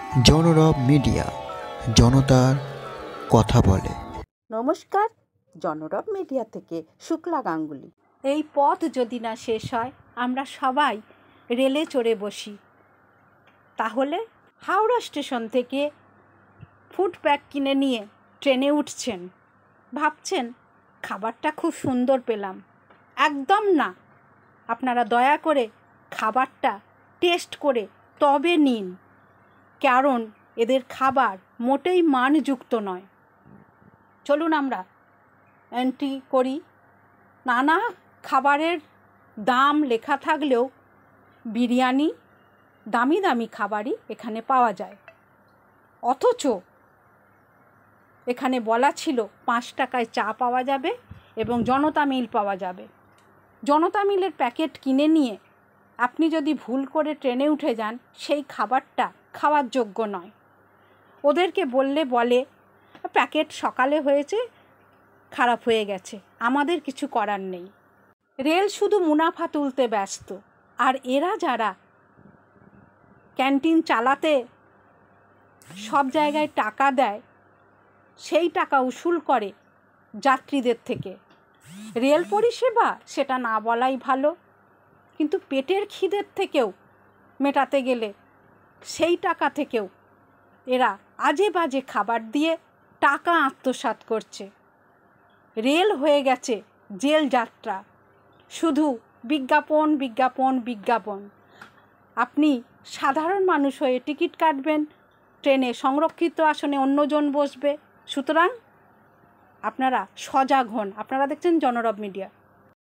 জনরব media, জনতার কথা বলে। নমস্কার, জনরব মিডিয়া থেকে শুক্লা গাঙ্গুলি। এই পথ যদি না শেষ হয়, আমরা সবাই রেলে চড়ে বসি, তাহলে হাওড়া স্টেশন থেকে ফুড প্যাক কিনে নিয়ে ট্রেনে উঠছেন, ভাবছেন খাবারটা খুব সুন্দর পেলাম। একদম না, আপনারা দয়া করে খাবারটা টেস্ট করে তবে নিন, কারণ এদের খাবার মোটেই মানযুক্ত নয়। চলুন আমরা এন্ট্রি করি। নানা খাবারের দাম লেখা থাকলেও বিরিয়ানি, দামি দামি খাবারই এখানে পাওয়া যায়। অথচ এখানে বলা ছিল 5 টাকায় চা পাওয়া যাবে এবং জনতা মিল পাওয়া যাবে। জনতা মিলের প্যাকেট কিনে নিয়ে আপনি যদি ভুল করে ট্রেনে উঠে যান, সেই খাবারটা খাওয়ার যোগ্য নয়। ওদেরকে বললে বলে প্যাকেট সকালে হয়েছে, খারাপ হয়ে গেছে, আমাদের কিছু করার নেই। রেল শুধু মুনাফা তুলতে ব্যস্ত, আর এরা যারা ক্যান্টিন চালাতে সব জায়গায় টাকা দেয়, সেই টাকা উসুল করে যাত্রীদের থেকে। রেল পরিষেবা সেটা না বলাই ভালো, কিন্তু পেটের খিদের থেকেও মেটাতে গেলে সেই টাকা থেকেও এরা আজে বাজে খাবার দিয়ে টাকা আত্মসাৎ করছে। রেল হয়ে গেছে জেল যাত্রা, শুধু বিজ্ঞাপন বিজ্ঞাপন বিজ্ঞাপন। আপনি সাধারণ মানুষ হয়ে টিকিট কাটবেন, ট্রেনে সংরক্ষিত আসনে অন্যজন বসবে। সুতরাং আপনারা সজাগ হন। আপনারা দেখছেন জনরব মিডিয়া।